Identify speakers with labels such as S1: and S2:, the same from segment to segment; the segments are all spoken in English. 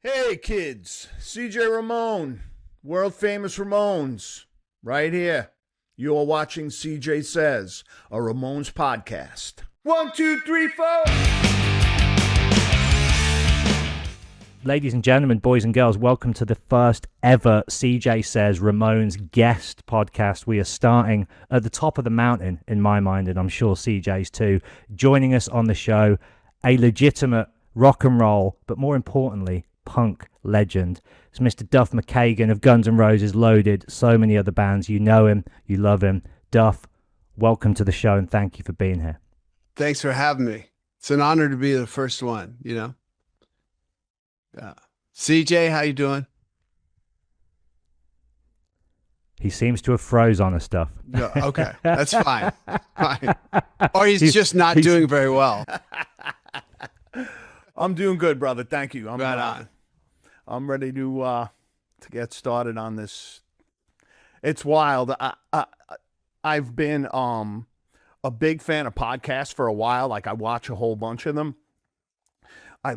S1: Hey kids, CJ Ramone, world famous Ramones, right here. You're watching CJ Says, a Ramones podcast. 1, 2, 3, 4.
S2: Ladies and gentlemen, boys and girls, welcome to the first ever CJ Says Ramones guest podcast. We are starting at the top of the mountain, in my mind, and I'm sure CJ's too. Joining us on the show, a legitimate rock and roll, but more importantly, punk legend. It's Mr. Duff McKagan of Guns N' Roses, Loaded, so many other bands. You know him, you love him. Duff, welcome to the show and thank you for being here.
S3: Thanks for having me. It's an honor to be the first one, you know. CJ, how you doing?
S2: He seems to have froze on us, Duff.
S3: No, okay, that's fine. Fine. Or he's just not doing very well.
S1: I'm doing good, brother. Thank you.
S3: Right on.
S1: I'm ready to get started on this. It's wild. I've been a big fan of podcasts for a while. Like, I watch a whole bunch of them. I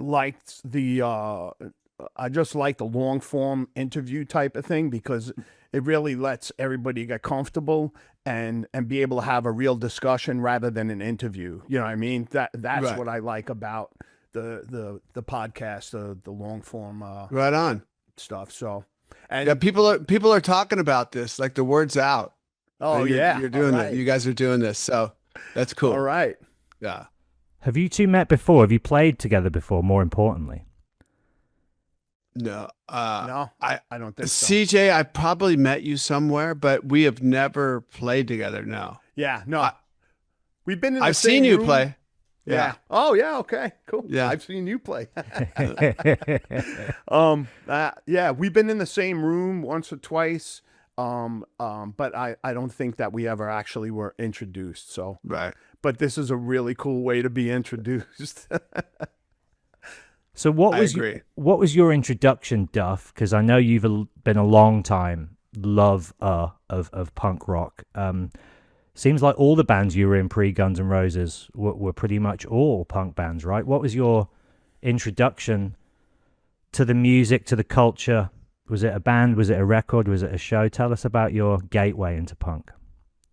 S1: just like the long form interview type of thing because it really lets everybody get comfortable and be able to have a real discussion rather than an interview. You know what I mean? That's
S3: right.
S1: What I like about the podcast, the long form
S3: Right on
S1: stuff. So, and
S3: yeah, people are talking about this. Like, the word's out.
S1: oh
S3: You're doing
S1: right.
S3: it. You guys are doing this, so that's cool.
S1: All right.
S3: Yeah.
S2: Have you two met before? Have you played together before, more importantly?
S3: No.
S1: No, I don't think so.
S3: CJ, I probably met you somewhere, but we have never played together. No.
S1: Yeah, no. We've been in the
S3: I've
S1: same
S3: seen you
S1: room.
S3: play.
S1: Yeah. Oh, yeah. Okay. Cool.
S3: Yeah.
S1: I've seen you play. Yeah, we've been in the same room once or twice. But I don't think that we ever actually were introduced. So,
S3: Right.
S1: but this is a really cool way to be introduced.
S2: So what
S3: I
S2: was
S3: agree.
S2: what was your introduction, Duff? Because I know you've been a long time lover of punk rock. Seems like all the bands you were in pre Guns N' Roses were pretty much all punk bands, right? What was your introduction to the music, to the culture? Was it a band? Was it a record? Was it a show? Tell us about your gateway into punk.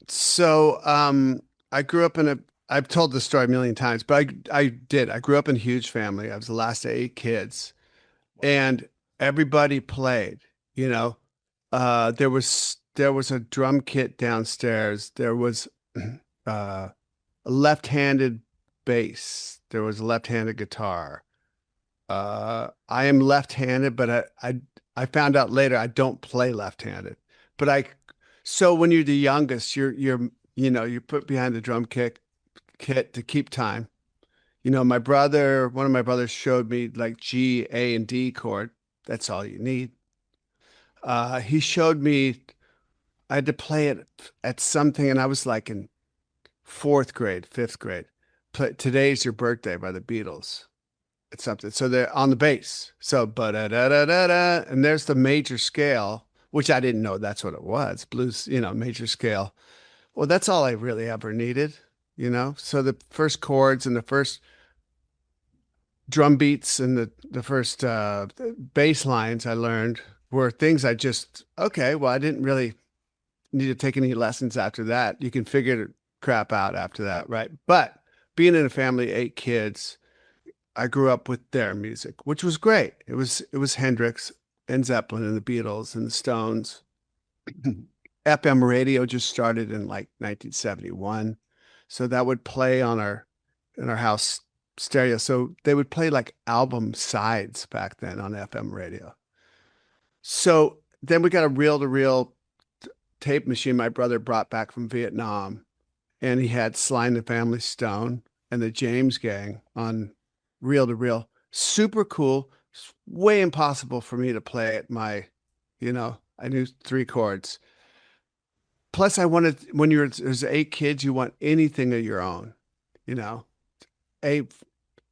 S3: So, I grew up I've told this story a million times, but I grew up in a huge family. I was the last of 8 kids, and everybody played, you know. There was a drum kit downstairs. There was a left-handed bass. There was a left-handed guitar. I am left-handed, but I found out later I don't play left-handed. But so when you're the youngest, you're put behind the drum kit to keep time. You know, one of my brothers showed me like G, A, and D chord. That's all you need. He showed me, I had to play it at something, and I was like in 4th grade, 5th grade. Today's Your Birthday by the Beatles. It's something. So they're on the bass. So ba-da-da-da-da-da, and there's the major scale, which I didn't know that's what it was. Blues, major scale. Well, that's all I really ever needed, you know? So the first chords and the first drum beats and the first bass lines I learned were things I didn't really need to take any lessons after that. You can figure crap out after that, right? But being in a family, 8 kids, I grew up with their music, which was great. It was Hendrix and Zeppelin and the Beatles and the Stones. FM radio just started in like 1971. So that would play in our house stereo. So they would play like album sides back then on FM radio. So then we got a reel-to-reel tape machine my brother brought back from Vietnam. And he had Sly and the Family Stone and the James Gang on reel-to-reel. Super cool. Way impossible for me to play at I knew 3 chords. Plus, I wanted, there's 8 kids, you want anything of your own, a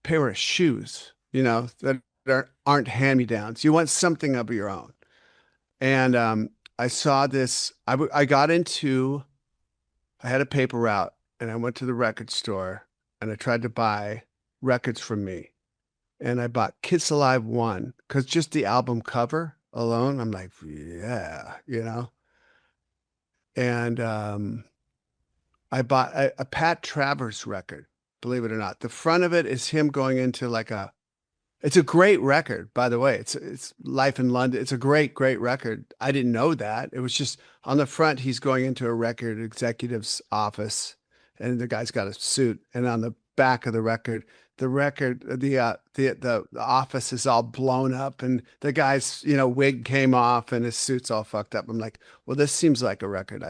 S3: pair of shoes, that aren't hand-me-downs. You want something of your own. And I saw this, I had a paper route, and I went to the record store, and I tried to buy records from me. and I bought Kiss Alive 1 because just the album cover alone, I'm like, yeah, And I bought a Pat Travers record, believe it or not. The front of it is him going into like it's a great record, by the way. It's Life in London. It's a great, great record. I didn't know that. It was just on the front, he's going into a record executive's office, and the guy's got a suit. And on the back of the record, the office is all blown up, and the guy's wig came off, and his suit's all fucked up. I'm like, well, this seems like a record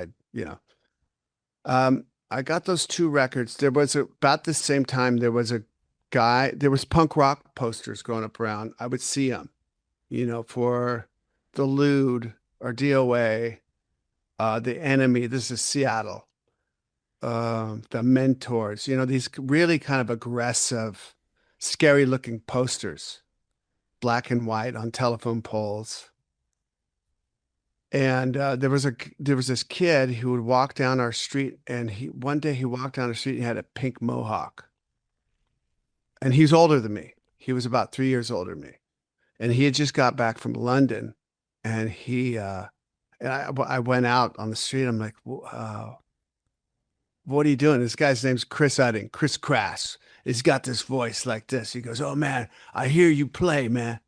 S3: I got those two records. There was about the same time there was punk rock posters going up around. I would see them, for the Lewd or DOA, the Enemy. This is Seattle. The Mentors, these really kind of aggressive, scary looking posters, black and white on telephone poles. And there was this kid who would walk down our street, and one day he walked down the street and he had a pink mohawk. And he's older than me. He was about 3 years older than me. And he had just got back from London, and I went out on the street. I'm like, what are you doing? This guy's name's Chris Udding, Chris Crass. He's got this voice like this. He goes, oh man, I hear you play, man.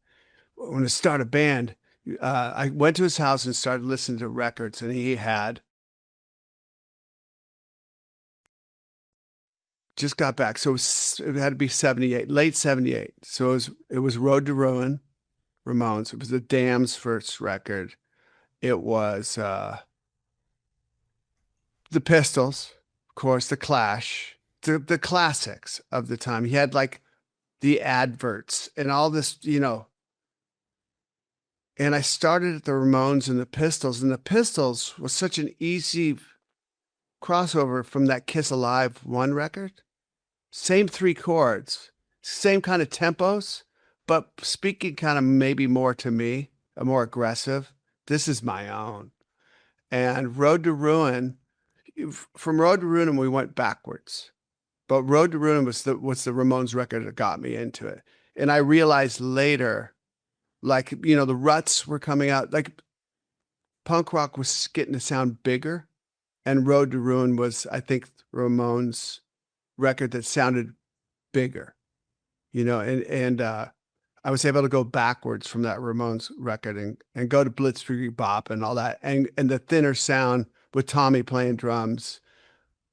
S3: I want to start a band. I went to his house and started listening to records, and he had just got back. So it had to be 78, late 78. So it was Road to Ruin, Ramones. It was the Damned's first record. It was the Pistols, of course, the Clash, the classics of the time. He had like the Adverts and all this, And I started at the Ramones and the Pistols, and the Pistols was such an easy crossover from that Kiss Alive 1 record. Same 3 chords, same kind of tempos, but speaking kind of maybe more to me, a more aggressive. This is my own. And Road to Ruin, from Road to Ruin, we went backwards. But Road to Ruin was the Ramones record that got me into it. And I realized later, like, the Ruts were coming out, like punk rock was getting to sound bigger, and Road to Ruin was, I think, Ramones' record that sounded bigger, and I was able to go backwards from that Ramones record and go to Blitzkrieg Bop and all that, and the thinner sound with Tommy playing drums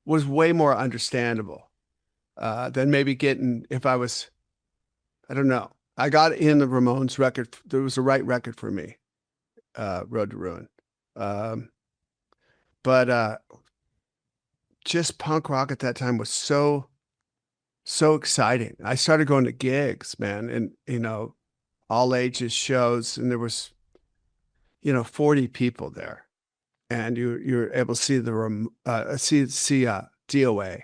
S3: was way more understandable than maybe getting if I was, I don't know. I got in the Ramones record. There was the right record for me, Road to Ruin. But just punk rock at that time was so exciting. I started going to gigs, man, and, all ages shows. And there was, 40 people there. And you're able to see see DOA,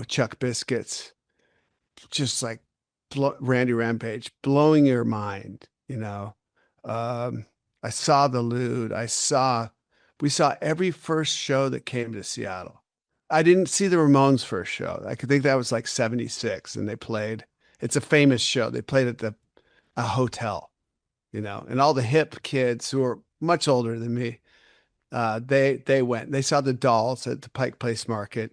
S3: Chuck Biscuits, just like, Randy Rampage, blowing your mind, I saw the Lewd. We saw every first show that came to Seattle. I didn't see the Ramones' first show. I could think that was like 76, and they played. It's a famous show. They played at a hotel, and all the hip kids who are much older than me, they went. They saw the Dolls at the Pike Place Market,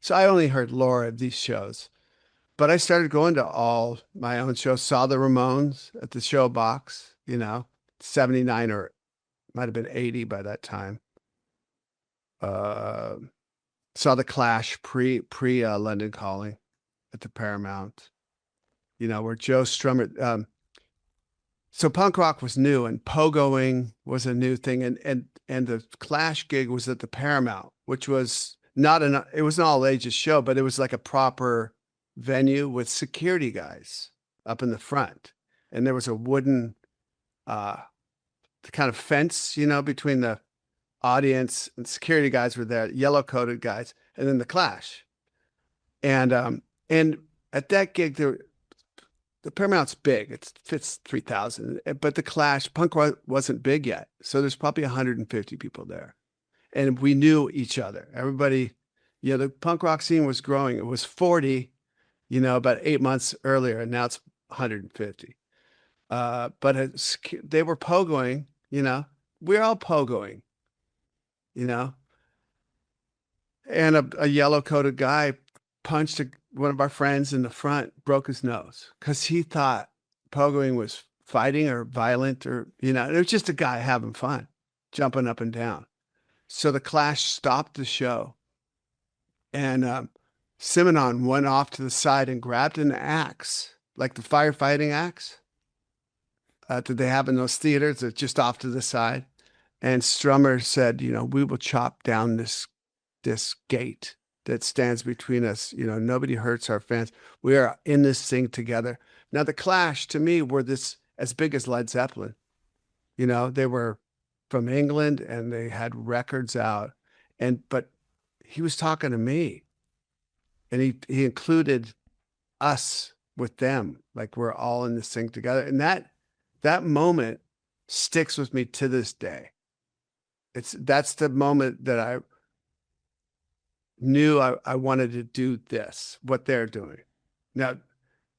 S3: So I only heard lore of these shows. But I started going to all my own shows, saw the Ramones at the Show Box, 79 or might have been 80 by that time. Saw the Clash pre London Calling at the Paramount, where Joe Strummer. So punk rock was new, and pogoing was a new thing. And the Clash gig was at the Paramount, which was it was an all ages show, but it was like a proper venue with security guys up in the front, and there was a wooden kind of fence between the audience, and security guys were there, yellow coated guys, and then the Clash. And at that gig, the Paramount's big, it fits 3,000, but the Clash punk rock wasn't big yet, so there's probably 150 people there, and we knew each other. Everybody, the punk rock scene was growing. It was 40 about 8 months earlier, and now it's 150. But they were pogoing, we're all pogoing, you know, and a yellow coated guy punched one of our friends in the front, broke his nose because he thought pogoing was fighting or violent or, it was just a guy having fun, jumping up and down. So the Clash stopped the show, and Simonon went off to the side and grabbed an axe, like the firefighting axe that they have in those theaters that's just off to the side. And Strummer said, we will chop down this gate that stands between us. Nobody hurts our fans. We are in this thing together. Now, the Clash, to me, were as big as Led Zeppelin. They were from England and they had records out. But he was talking to me, and he included us with them. Like, we're all in this thing together. And that moment sticks with me to this day. That's the moment that I knew I wanted to do what they're doing. Now,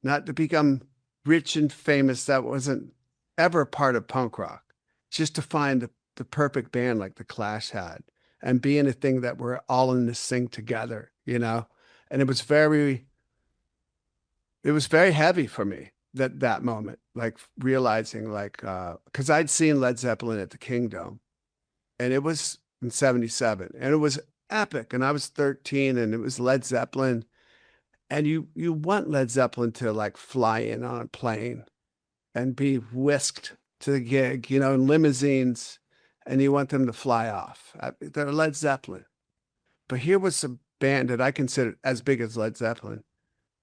S3: not to become rich and famous, that wasn't ever a part of punk rock. Just to find the perfect band like the Clash had, and be in a thing that we're all in this thing together, And it was very heavy for me that moment, like realizing because I'd seen Led Zeppelin at the Kingdom, and it was in 77, and it was epic, and I was 13, and it was Led Zeppelin, and you want Led Zeppelin to fly in on a plane and be whisked to the gig, in limousines, and you want them to fly off. They're Led Zeppelin. But here was a band that I considered as big as Led Zeppelin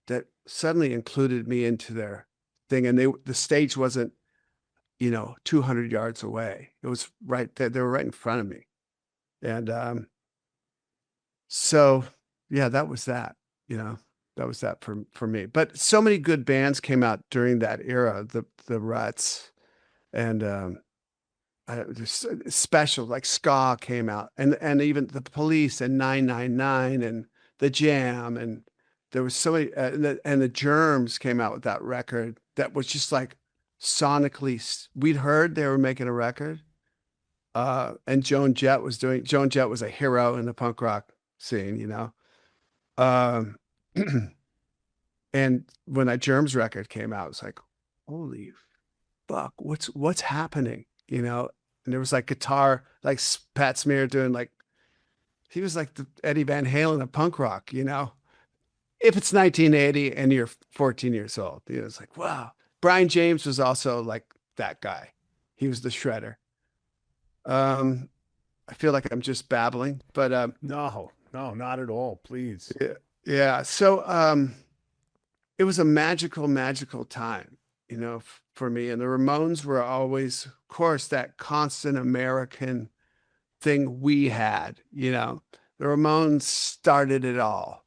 S3: that suddenly included me into their thing, and the stage wasn't 200 yards away. It was right there. They were right in front of me. And so yeah, that was that. That was that for me. But so many good bands came out during that era, the Ruts, and special, like ska came out, and even the Police and 999 and the Jam, and there was so many, and the Germs came out with that record that was just like sonically, we'd heard they were making a record, and Joan Jett was a hero in the punk rock scene, um, and when that Germs record came out, it was like, holy fuck, what's happening, And there was guitar, like Pat Smear doing he was like the Eddie Van Halen of punk rock, If it's 1980 and you're 14 years old, it's like, wow. Brian James was also like that guy. He was the shredder. I feel like I'm just babbling, but
S1: No, not at all. Please.
S3: yeah. So it was a magical time, for me. And the Ramones were always, of course, that constant American thing we had, The Ramones started it all,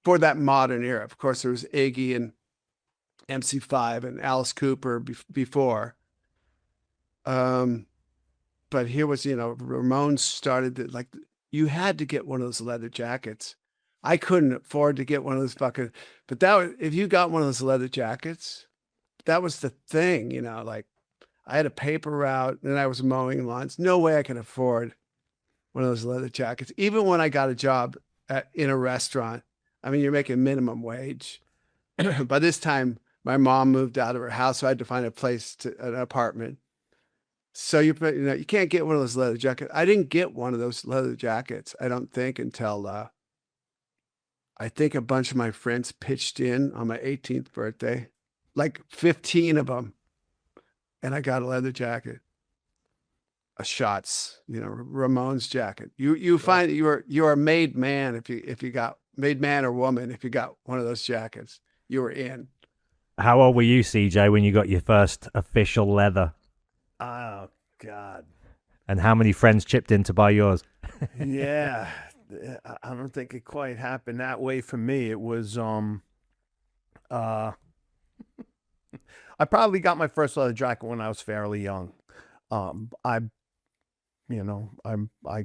S3: for that modern era. Of course, there was Iggy and MC5 and Alice Cooper before. But here was, Ramones started it, you had to get one of those leather jackets. I couldn't afford to get one of those but if you got one of those leather jackets, that was the thing, I had a paper route and I was mowing lawns. No way I could afford one of those leather jackets. Even when I got a job in a restaurant, I mean, you're making minimum wage. By this time, my mom moved out of her house, so I had to find an apartment. So you can't get one of those leather jackets. I didn't get one of those leather jackets, I don't think, until I think a bunch of my friends pitched in on my 18th birthday, like 15 of them, and I got a leather jacket, a Shots, Ramones jacket. You find you're a made man if you got made man or woman if you got one of those jackets. You were in.
S2: How old were you, CJ, when you got your first official leather?
S1: Oh God!
S2: And how many friends chipped in to buy yours?
S1: Yeah, I don't think it quite happened that way for me. It was I probably got my first leather jacket when I was fairly young. I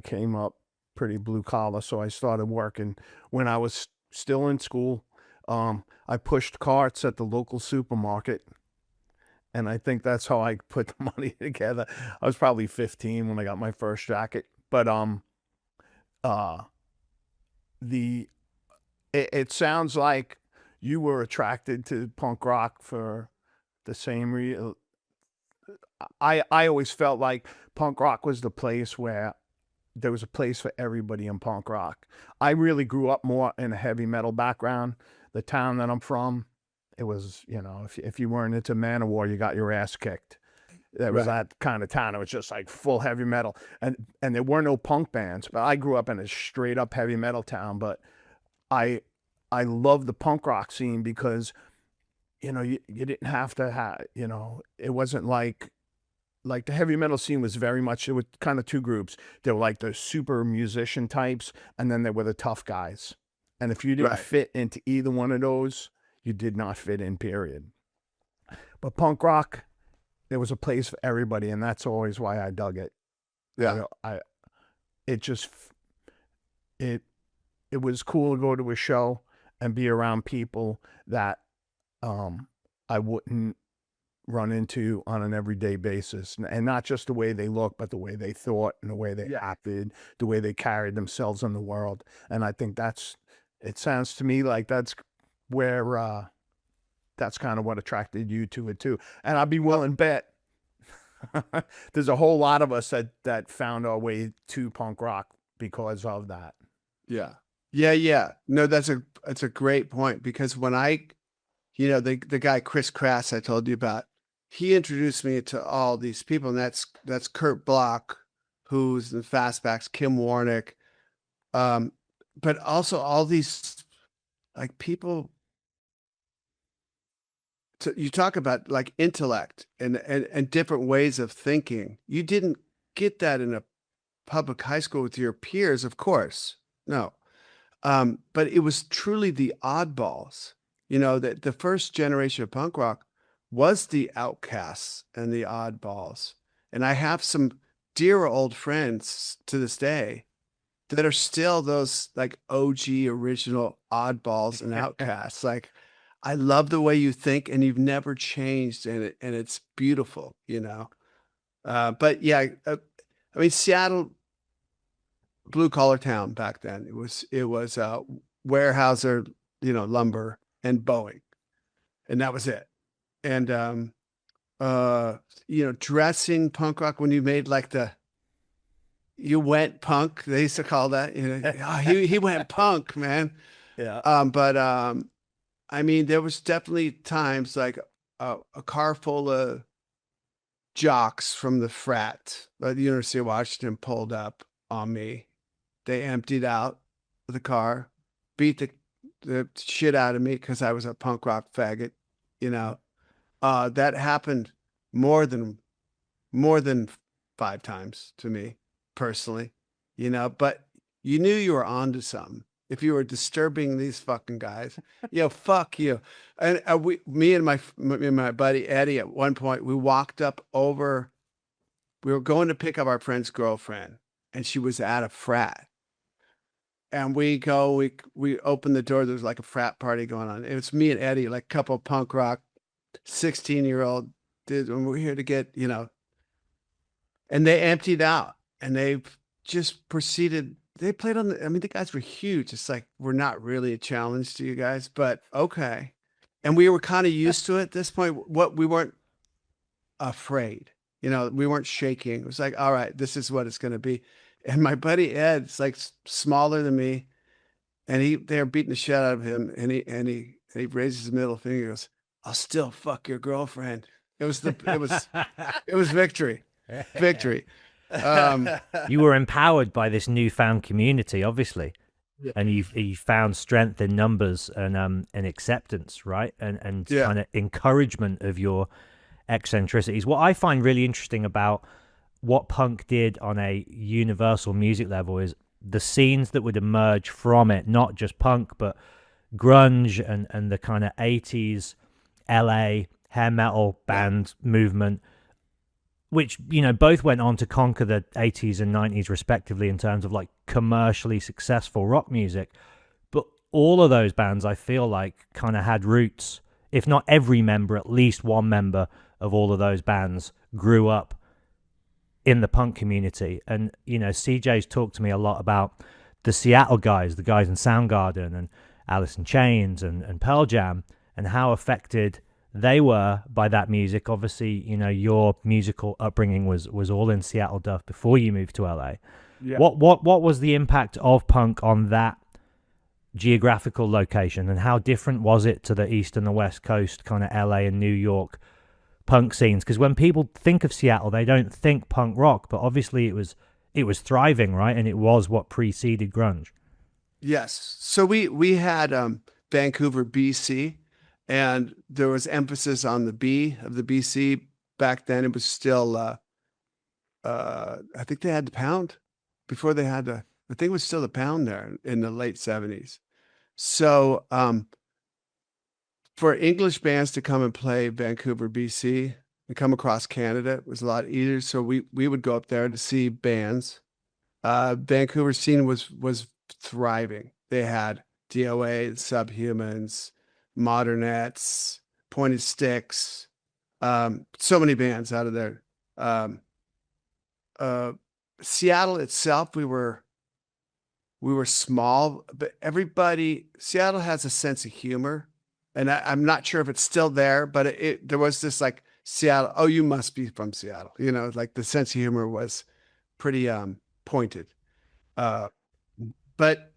S1: came up pretty blue collar, so I started working when I was still in school. I pushed carts at the local supermarket, and I think that's how I put the money together. I was probably 15 when I got my first jacket, but uh, the it sounds like you were attracted to punk rock for the same reason. I always felt like punk rock was the place where there was a place for everybody in punk rock. I really grew up more in a heavy metal background. The town that I'm from, it was, if you weren't into Manowar, you got your ass kicked. That was
S3: Right.
S1: that kind of town. It was just like full heavy metal. And there were no punk bands, but I grew up in a straight up heavy metal town. But I love the punk rock scene because, you didn't have to have, it wasn't like the heavy metal scene was very much, it was kind of two groups. There were like the super musician types, and then there were the tough guys. And if you didn't
S3: Right.
S1: fit into either one of those, you did not fit in, period. But punk rock, there was a place for everybody, and that's always why I dug it.
S3: Yeah.
S1: It just it it was cool to go to a show and be around people that I wouldn't run into on an everyday basis, and not just the way they look, but the way they thought and the way they acted, the way they carried themselves in the world. And I think it sounds to me like that's where that's kind of what attracted you to it too. And I'd be willing to bet there's a whole lot of us that found our way to punk rock because of that.
S3: Yeah. Yeah. No, that's a great point, because when the guy Chris Crass I told you about, he introduced me to all these people, and that's Kurt Bloch, who's in Fastbacks, Kim Warnick, but also all these like people. So you talk about like intellect and different ways of thinking. You didn't get that in a public high school with your peers, of course. No. But it was truly the oddballs. That the first generation of punk rock was the outcasts and the oddballs. And I have some dear old friends to this day that are still those like OG original oddballs and outcasts. Like, I love the way you think, and you've never changed, and it's beautiful, But yeah, I mean, Seattle, blue collar town back then. It was Weyerhaeuser, lumber and Boeing, and that was it. And dressing punk rock, when you made like you went punk, they used to call that. Oh, he went punk, man.
S1: Yeah.
S3: But I mean, there was definitely times like a car full of jocks from the frat at the University of Washington pulled up on me. They emptied out the car, beat the shit out of me because I was a punk rock faggot. That happened more than 5 times to me personally, but you knew you were onto something. If you were disturbing these fucking guys, fuck you. And me and my buddy Eddie, at one point, we walked up over. We were going to pick up our friend's girlfriend, and she was at a frat. And we opened the door. There was like a frat party going on. It was me and Eddie, like a couple punk rock, 16-year-old dudes, and we're here to get, And they emptied out, and they just proceeded. They played on the guys were huge. It's like, we're not really a challenge to you guys, but okay. And we were kind of used to it at this point. We weren't afraid, we weren't shaking. It was like, all right, this is what it's going to be. And my buddy Ed's like smaller than me, and they're beating the shit out of him. And he raises his middle finger and goes, "I'll still fuck your girlfriend." It was victory.
S2: You were empowered by this newfound community, obviously, and you found strength in numbers and acceptance, right? And kind of encouragement of your eccentricities. What I find really interesting about what punk did on a universal music level is the scenes that would emerge from it, not just punk, but grunge and the kind of 80s LA hair metal band movement, which, both went on to conquer the 80s and 90s respectively in terms of like commercially successful rock music, but all of those bands, I feel like, kind of had roots. If not every member, at least one member of all of those bands grew up in the punk community. And, you know, CJ's talked to me a lot about the Seattle guys, the guys in Soundgarden and Alice in Chains and Pearl Jam, and how affected they were by that music. Obviously, you know, your musical upbringing was all in Seattle, Duff, before you moved to LA.
S1: Yeah.
S2: What was the impact of punk on that geographical location, and how different was it to the East and the West Coast, kind of LA and New York punk scenes? Because when people think of Seattle, they don't think punk rock, but obviously it was thriving, right? And it was what preceded grunge.
S3: Yes. So we had Vancouver, BC, and there was emphasis on the B of the BC. Back then it was still I think they had the pound before they had the, I think it was still the pound there in the late 70s. So for English bands to come and play Vancouver, BC, and come across Canada, it was a lot easier. So we would go up there to see bands. Vancouver scene was thriving. They had DOA, Subhumans, Modernettes, Pointed Sticks, so many bands out of there. Seattle itself, we were small, but Seattle has a sense of humor, and I'm not sure if it's still there, but there was this like Seattle, oh, you must be from Seattle, you know, like the sense of humor was pretty pointed. But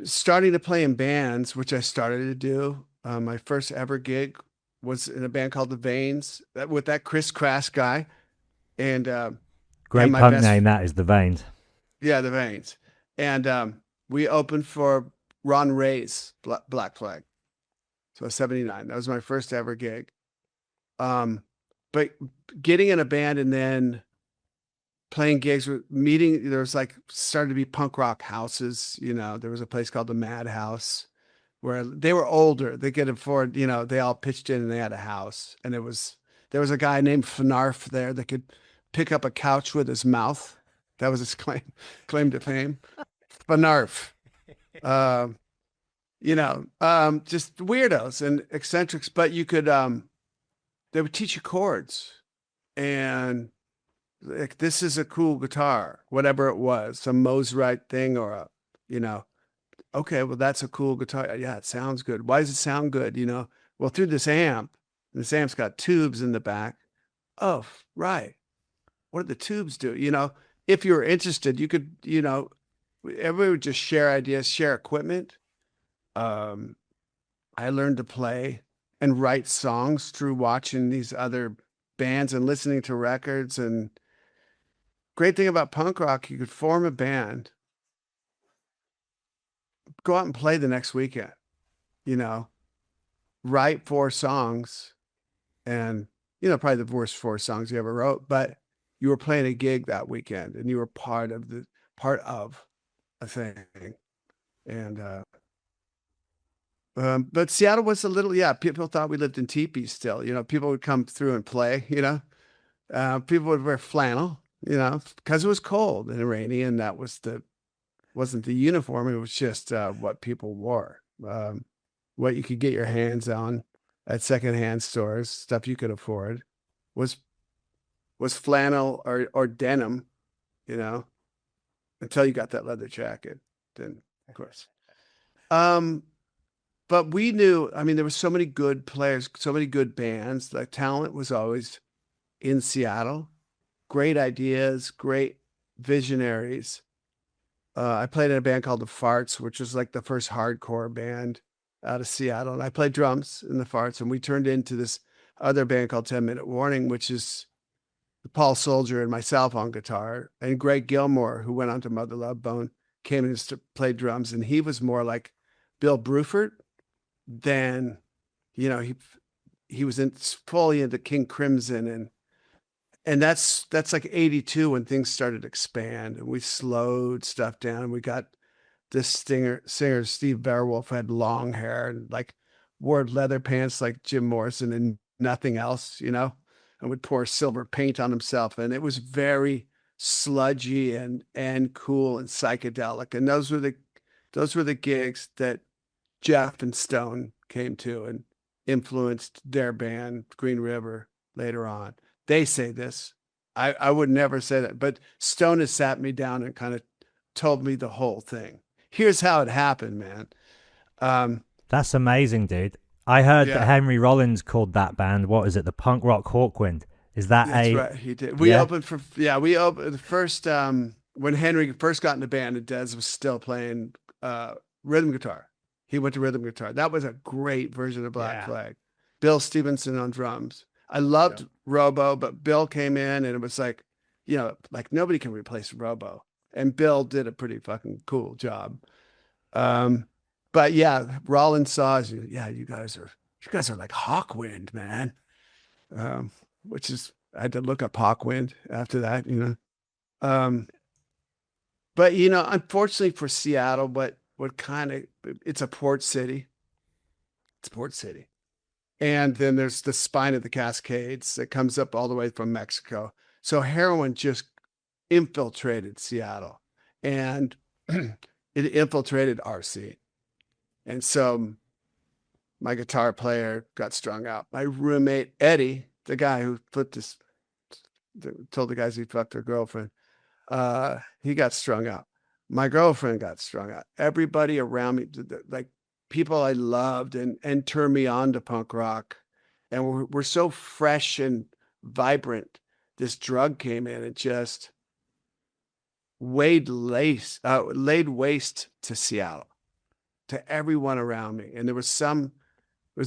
S3: starting to play in bands, which I started to do, my first ever gig was in a band called The Veins with that Chris Crass guy, and
S2: Great punk name, that is, The Veins.
S3: Yeah, The Veins. And we opened for Ron Reyes, Black Flag. So 79. That was my first ever gig. But getting in a band and then playing gigs, there was like started to be punk rock houses. You know, there was a place called the Madhouse where they were older. They could afford, you know, they all pitched in and they had a house. And there was a guy named Fnarf there that could pick up a couch with his mouth. That was his claim to fame. Fnarf. You know, just weirdos and eccentrics, but you could, they would teach you chords, and like, this is a cool guitar, whatever it was, some Mosrite thing or you know, okay, well, that's a cool guitar. Yeah, it sounds good. Why does it sound good? You know, well, through this amp, this amp's got tubes in the back. Oh, right. What do the tubes do? You know, if you were interested, you could, you know, everybody would just share ideas, share equipment. I learned to play and write songs through watching these other bands and listening to records. And great thing about punk rock, you could form a band, go out and play the next weekend, you know, write 4 songs, and, you know, probably the worst 4 songs you ever wrote, but you were playing a gig that weekend and you were part of a thing. And, but Seattle was a little, yeah, people thought we lived in teepees still, you know, people would come through and play, you know, people would wear flannel, you know, because it was cold and rainy, and that wasn't the uniform. It was just what people wore, what you could get your hands on at secondhand stores, stuff you could afford was flannel or denim, you know, until you got that leather jacket, then of course. But we knew, I mean, there were so many good players, so many good bands. The talent was always in Seattle. Great ideas, great visionaries. I played in a band called the Farts, which was like the first hardcore band out of Seattle. And I played drums in the Farts, and we turned into this other band called 10 Minute Warning, which is Paul Soldier and myself on guitar, and Greg Gilmore, who went on to Mother Love Bone, came in to play drums. And he was more like Bill Bruford than, you know, he was fully into King Crimson, and that's like 82 when things started to expand, and we slowed stuff down, and we got this singer Steve Beowulf, had long hair and like wore leather pants like Jim Morrison and nothing else, you know, and would pour silver paint on himself, and it was very sludgy and cool and psychedelic. And those were the Those were the gigs that Jeff and Stone came to and influenced their band, Green River, later on. They say this. I would never say that, but Stone has sat me down and kind of told me the whole thing. Here's how it happened, man.
S2: That's amazing, dude. I heard that
S3: Yeah.
S2: Henry Rollins called that band, what is it, the punk rock Hawkwind? Is that
S3: That's
S2: a
S3: right. He did. We
S2: Yeah.
S3: opened for we opened the first when Henry first got in the band and Dez was still playing rhythm guitar. He went to rhythm guitar. That was a great version of Black
S2: Yeah.
S3: Flag. Bill Stevenson on drums. I loved Robo, but Bill came in and it was like, like nobody can replace Robo. And Bill did a pretty fucking cool job. But yeah, Rollins saw us. Yeah, you guys are like Hawkwind, man. Which is I had to look up Hawkwind after that, But unfortunately for Seattle, what kind of it's a port city. It's a port city. And then there's the spine of the Cascades that comes up all the way from Mexico. So heroin just infiltrated Seattle and it infiltrated our scene. And so my guitar player got strung out. My roommate, Eddie, the guy who told the guys he fucked their girlfriend, he got strung out. My girlfriend got strung out. Everybody around me, like people I loved and turned me on to punk rock. And we're so fresh and vibrant. This drug came in and just laid waste to Seattle, to everyone around me. And there was a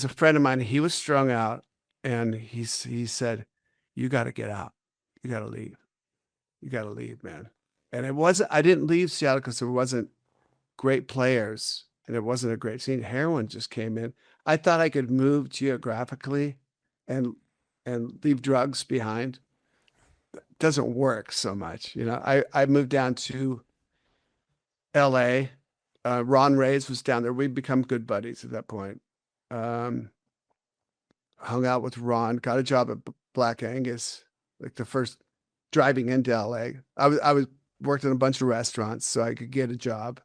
S3: friend of mine, he was strung out and he said, you got to get out. You got to leave. You got to leave, man. And I didn't leave Seattle because there wasn't great players and it wasn't a great scene. Heroin just came in. I thought I could move geographically and leave drugs behind. It doesn't work so much. I moved down to LA. Ron Reyes was down there. We'd become good buddies at that point. Hung out with Ron, got a job at Black Angus, like the first driving into LA. I was worked in a bunch of restaurants so I could get a job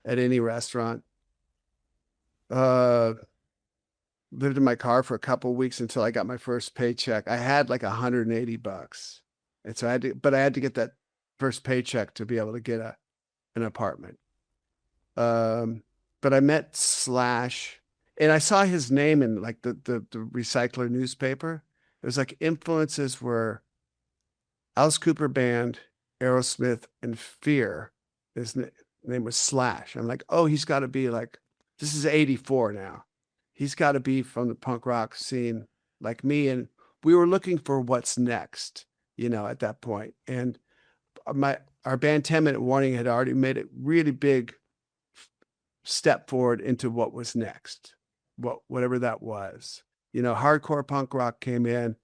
S3: at any restaurant. Lived in my car for a couple of weeks until I got my first paycheck. I had like $180. And so I had to get that first paycheck to be able to get an apartment. But I met Slash and I saw his name in like the Recycler newspaper. It was like influences were Alice Cooper Band, Aerosmith, and Fear. His name was Slash. I'm like, oh, he's got to be like, this is 84 now. He's got to be from the punk rock scene like me. And we were looking for what's next, at that point. And our band 10 Minute Warning had already made a really big step forward into what was next, whatever that was. Hardcore punk rock came in,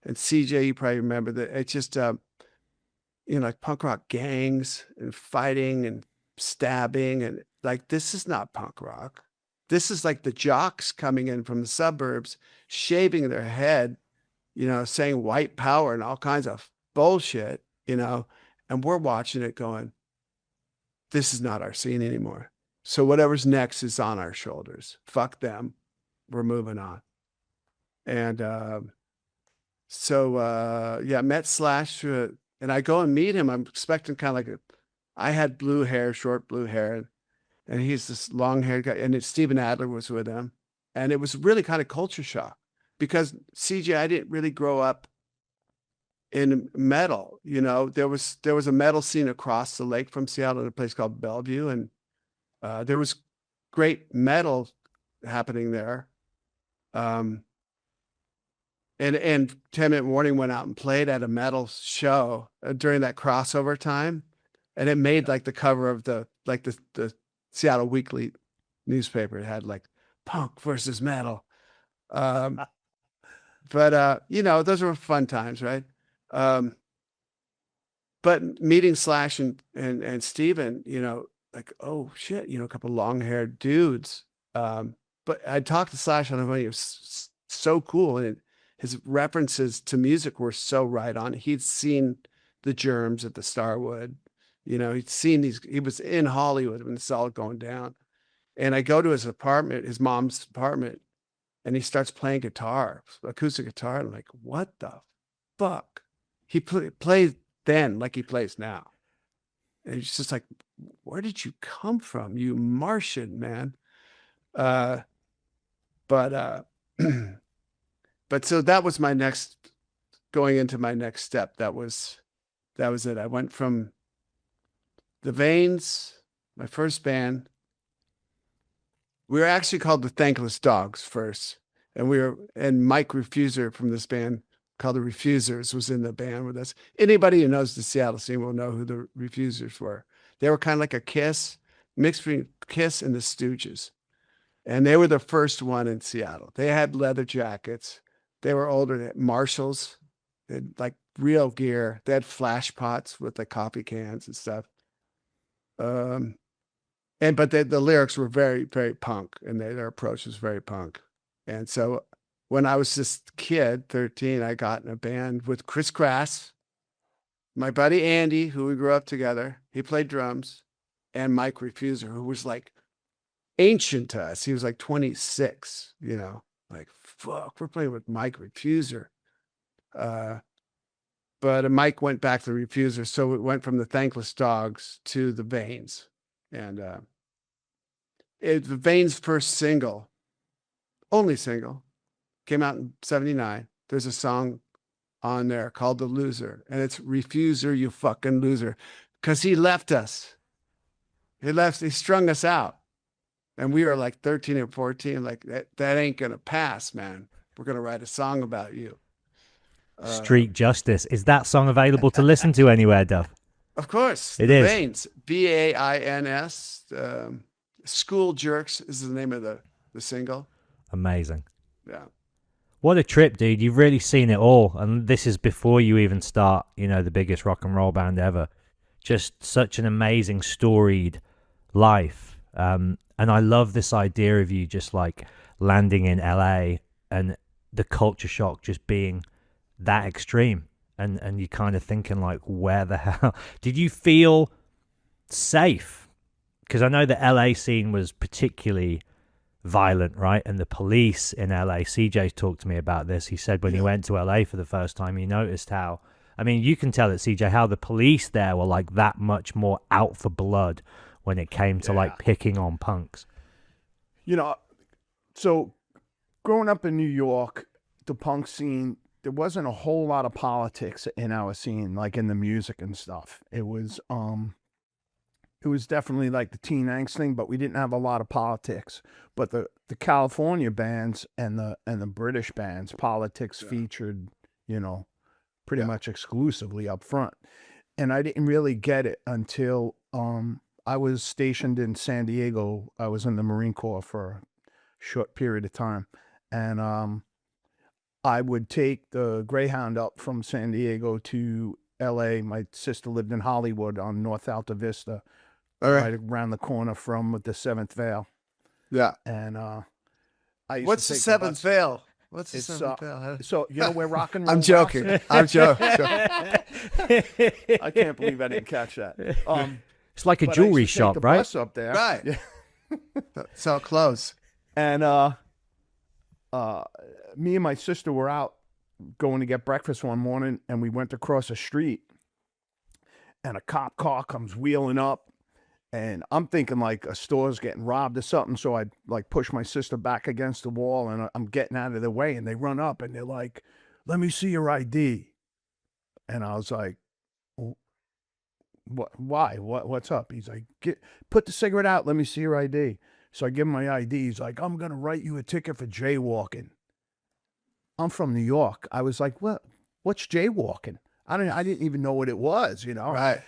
S3: and CJ, you probably remember that it's just, like punk rock gangs and fighting and stabbing. And like, this is not punk rock. This is like the jocks coming in from the suburbs, shaving their head, saying white power and all kinds of bullshit, and we're watching it going, this is not our scene anymore. So whatever's next is on our shoulders. Fuck them. We're moving on. And met Slash and I go and meet him. I'm expecting kind of like I had blue hair, short blue hair, and he's this long haired guy. And Steven Adler was with him. And it was really kind of culture shock because CJ, I didn't really grow up in metal. There was a metal scene across the lake from Seattle in a place called Bellevue. And there was great metal happening there. And 10 Minute Warning went out and played at a metal show during that crossover time. And it made like the cover of the Seattle Weekly newspaper. It had like punk versus metal. But those were fun times, right? But meeting Slash and Steven, like, oh shit, a couple long haired dudes. But I talked to Slash on the phone. He was so cool. And his references to music were so right on. He'd seen the Germs at the Starwood. You know, he'd seen these, he was in Hollywood when it's all going down. And I go to his apartment, his mom's apartment, and he starts playing guitar, acoustic guitar. And I'm like, what the fuck? He plays then like he plays now. And he's just like, where did you come from, you Martian, man? But but so that was my next, going into my next step. That was it. I went from the Veins, my first band. We were actually called the Thankless Dogs first. And Mike Refuser from this band called the Refusers was in the band with us. Anybody who knows the Seattle scene will know who the Refusers were. They were kind of like a Kiss, mixed between Kiss and the Stooges. And they were the first one in Seattle. They had leather jackets. They were older. They had Marshalls. They had like real gear. They had flash pots with like coffee cans and stuff. But the lyrics were very, very punk, and their approach was very punk. And so when I was this kid, 13, I got in a band with Chris Crass, my buddy Andy, who we grew up together. He played drums, and Mike Refuser, who was like ancient to us. He was like 26, you know, like, fuck, we're playing with Mike Refuser. But Mike went back to the Refuser. So it went from the Thankless Dogs to the Veins. And the Veins' first single, only single, came out in 79. There's a song on there called The Loser. And it's Refuser, you fucking loser. Because he left us. He strung us out. And we were like 13 or 14, like, that ain't going to pass, man. We're going to write a song about you.
S2: Street Justice. Is that song available to listen to anywhere, Duff?
S3: Of course.
S2: It
S3: the
S2: is.
S3: Veins. Vains. School Jerks is the name of the single.
S2: Amazing.
S3: Yeah.
S2: What a trip, dude. You've really seen it all. And this is before you even start, you know, the biggest rock and roll band ever. Just such an amazing storied life. And I love this idea of you just like landing in LA and the culture shock just being that extreme. And you kind of thinking like, where the hell did you feel safe? Because I know the LA scene was particularly violent, right? And the police in LA, CJ talked to me about this. He said when he went to LA for the first time, he noticed how, I mean, you can tell it, CJ, how the police there were like that much more out for blood when it came to like picking on punks.
S1: You know, so growing up in New York, the punk scene, there wasn't a whole lot of politics in our scene, like in the music and stuff. It was definitely like the teen angst thing, but we didn't have a lot of politics. But the California bands and the British bands, politics featured, you know, pretty much exclusively up front. And I didn't really get it until I was stationed in San Diego. I was in the Marine Corps for a short period of time. And I would take the Greyhound up from San Diego to LA. My sister lived in Hollywood on North Alta Vista, right around the corner from the Seventh Veil.
S3: Yeah.
S1: And I used
S3: What's
S1: to
S3: the
S1: take
S3: Seventh Veil? What's the
S1: It's,
S3: Seventh Veil?
S1: So, you know where rock and roll
S3: I'm joking.
S1: rocks?
S3: I'm joking.
S1: I can't believe I didn't catch that.
S2: It's like a
S1: But I used
S2: jewelry
S1: to take
S2: shop,
S1: the
S2: right?
S1: bus up there.
S3: Right.
S1: Yeah.
S3: Sell clothes.
S1: And me and my sister were out going to get breakfast one morning, and we went across a street, and a cop car comes wheeling up, and I'm thinking like a store's getting robbed or something. So I like push my sister back against the wall, and I'm getting out of the way, and they run up and they're like, "Let me see your ID." And I was like, "What? Why? What's up?" He's like, "Put the cigarette out. Let me see your ID." So I give him my ID. He's like, "I'm gonna write you a ticket for jaywalking." I'm from New York. I was like, what's jaywalking? I didn't even know what it was, you know?
S3: Right.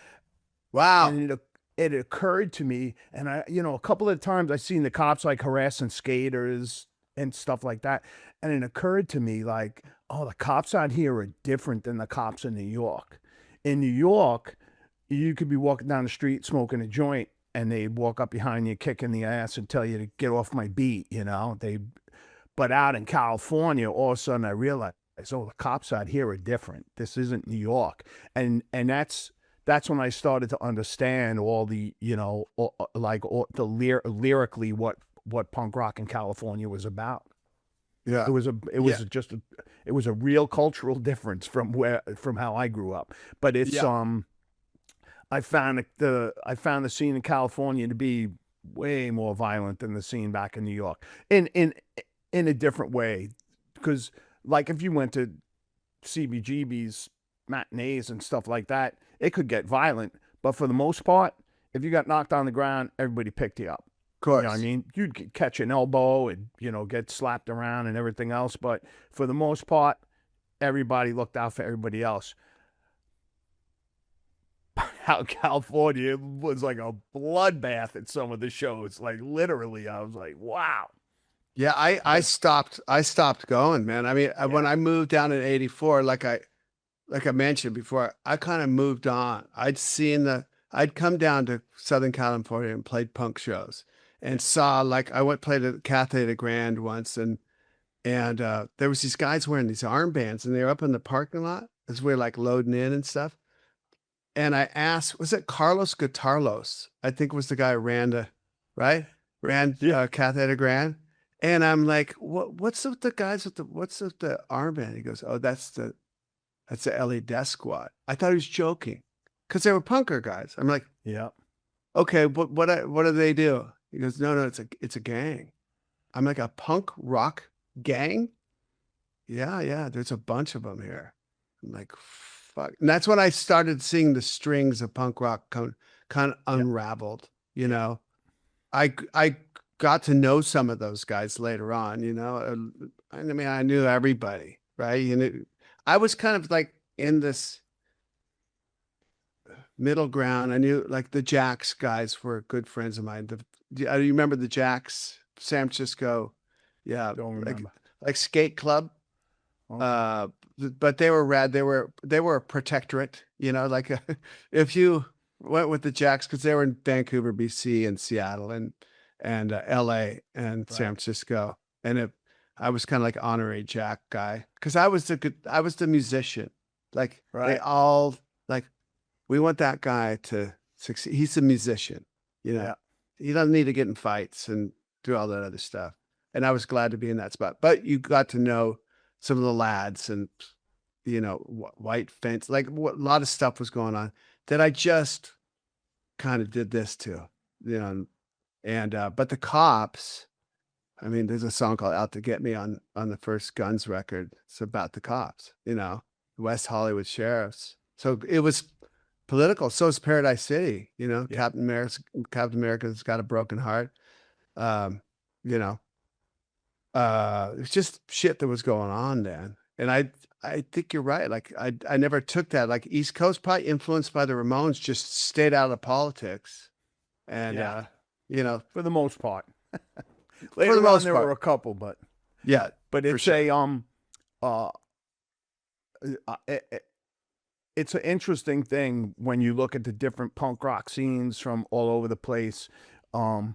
S3: Wow.
S1: And it occurred to me, and I, you know, a couple of times I seen the cops like harassing skaters and stuff like that. And it occurred to me like, oh, the cops out here are different than the cops in New York. In New York, you could be walking down the street smoking a joint, and they'd walk up behind you, kicking the ass and tell you to get off my beat, you know? But out in California, all of a sudden I realized, oh, the cops out here are different. This isn't New York. And that's that's when I started to understand all the, lyrically what punk rock in California was about.
S3: Yeah.
S1: It was a real cultural difference from how I grew up. But it's I found the scene in California to be way more violent than the scene back in New York, in a different way, because like if you went to CBGB's matinees and stuff like that, it could get violent, but for the most part, if you got knocked on the ground, everybody picked you up.
S3: Of course.
S1: You know what I mean? You'd catch an elbow and, get slapped around and everything else. But for the most part, everybody looked out for everybody else. Out California, it was like a bloodbath at some of the shows. Like literally, I was like, wow.
S3: Yeah, I stopped going, man. I mean, when I moved down in '84, like I mentioned before, I kind of moved on. I'd come down to Southern California and played punk shows and saw, like, played at Cathay de Grand once, and there was these guys wearing these armbands, and they were up in the parking lot as we were like loading in and stuff. And I asked, was it Carlos Guitarlos? I think was the guy who ran Cathay de Grand. And I'm like, what's with the guys what's with the armband? He goes, oh, that's the LA Death Squad. I thought he was joking because they were punker guys. I'm like,
S1: yeah,
S3: okay, but what do they do? He goes, no, it's a gang. I'm like, a punk rock gang? Yeah, there's a bunch of them here. I'm like, fuck. And that's when I started seeing the strings of punk rock kind of unraveled, I got to know some of those guys later on, I mean, I knew everybody, right? I was kind of like in this middle ground. I knew, like, the Jacks guys were good friends of mine. You remember the Jacks, San Francisco? Yeah.
S1: Don't remember.
S3: Like skate club.
S1: Okay.
S3: But they were rad. They were a protectorate, like if you went with the Jacks, because they were in Vancouver, BC, and Seattle, and LA and San Francisco. And I was kind of like honorary Jack guy, because I was the musician. Like, they all, like, we want that guy to succeed. He's a musician, He doesn't need to get in fights and do all that other stuff. And I was glad to be in that spot. But you got to know some of the lads, and, White Fence, like, a lot of stuff was going on that I just kind of did this to, but the Cops, I mean, there's a song called Out to Get Me on the first Guns record. It's about the cops, West Hollywood sheriffs. So it was political. So is Paradise City, Captain America's Got a Broken Heart. It's just shit that was going on then. And I think you're right. Like, I never took that. Like, East Coast, probably influenced by the Ramones, just stayed out of politics. And,
S1: for the most part.
S3: For the most
S1: there
S3: part.
S1: were a couple, but
S3: yeah,
S1: but it's it's an interesting thing when you look at the different punk rock scenes from all over the place, and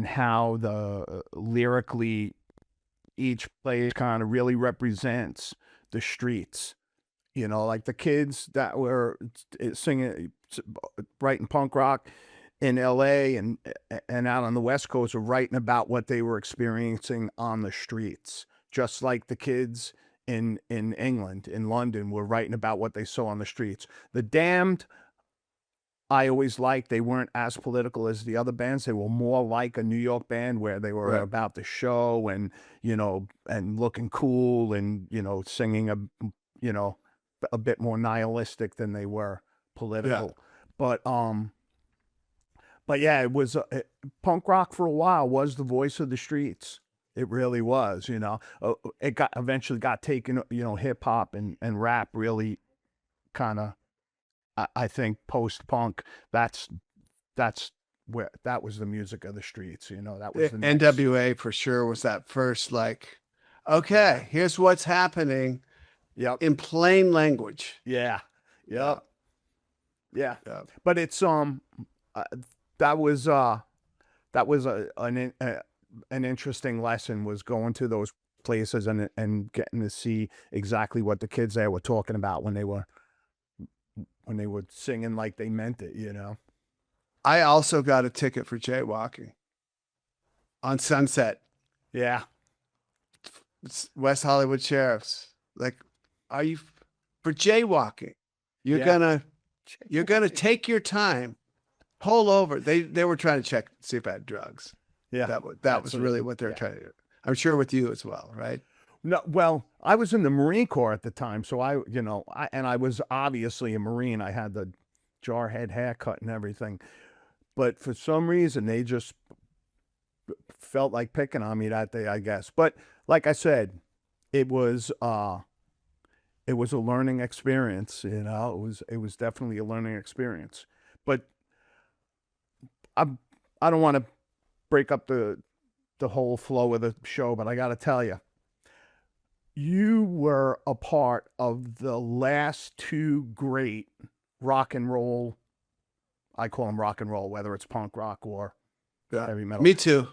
S1: how the lyrically each place kind of really represents the streets. Like the kids that were singing, writing punk rock in LA and out on the West Coast were writing about what they were experiencing on the streets, just like the kids in England, in London, were writing about what they saw on the streets. The Damned, I always liked. They weren't as political as the other bands. They were more like a New York band, where they were about the show and, and looking cool and, singing a bit more nihilistic than they were political. Yeah. But yeah, it was punk rock for a while was the voice of the streets. It really was, It eventually got taken, hip hop and rap really kind of, I think, post punk. That's where that was the music of the streets. That was the
S3: NWA for sure was that first, like, okay, here's what's happening.
S1: Yep.
S3: In plain language.
S1: Yeah. Yep. Yeah. But it's that was an interesting lesson, was going to those places and getting to see exactly what the kids there were talking about when they were when they were singing like they meant it, you know.
S3: I also got a ticket for jaywalking on Sunset.
S1: Yeah.
S3: It's West Hollywood Sheriff's. Like, are you for jaywalking? You're
S1: Yeah.
S3: gonna take your time, pull over. They were trying to see if I had drugs.
S1: Yeah.
S3: That
S1: That's
S3: was really what they were trying to do. I'm sure with you as well, right?
S1: No, well, I was in the Marine Corps at the time, so I was obviously a Marine. I had the jarhead haircut and everything, but for some reason they just felt like picking on me that day, I guess. But like I said, it was a learning experience. It was definitely a learning experience. But I don't want to break up the whole flow of the show, but I got to tell you, you were a part of the last two great rock and roll. I call them rock and roll, whether it's punk rock or heavy metal.
S3: Me too.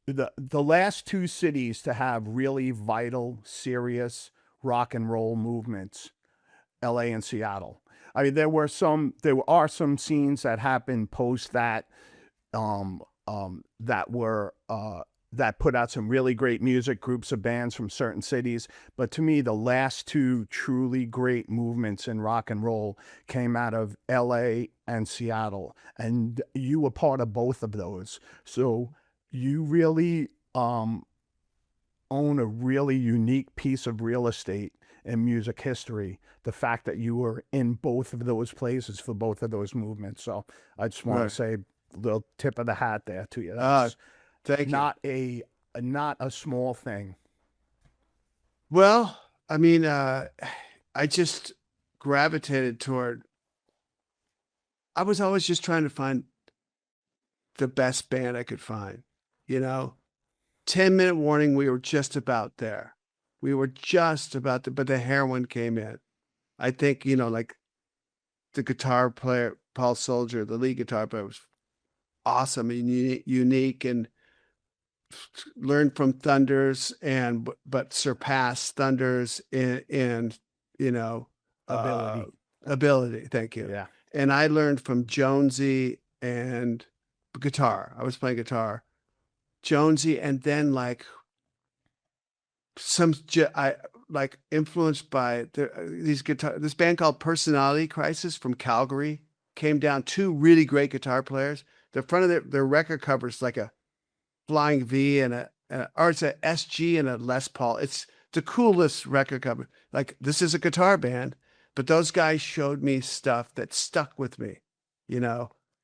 S1: The last two cities to have really vital, serious rock and roll movements, L.A. and Seattle. I mean, there are some scenes that happened post that, that put out some really great music, groups of bands from certain cities. But to me, the last two truly great movements in rock and roll came out of LA and Seattle. And you were part of both of those. So you really own a really unique piece of real estate in music history. The fact that you were in both of those places for both of those movements. So I just want to say a little tip of the hat there to you. That's
S3: thank
S1: you. Not a small thing.
S3: Well, I mean, I just gravitated toward. I was always just trying to find the best band I could find. 10-minute warning. We were just about there. But the heroin came in. I think, like the guitar player, Paul Soldier, the lead guitar player, was awesome and unique, and learned from Thunders but surpassed Thunders in ability. Thank you.
S1: Yeah.
S3: And I learned from Jonesy and guitar. I was playing guitar, Jonesy, and then like influenced by this band called Personality Crisis from Calgary. Came down, two really great guitar players. The front of their record cover is like a flying V or it's a SG and a Les Paul. It's the coolest record cover. Like, this is a guitar band, but those guys showed me stuff that stuck with me,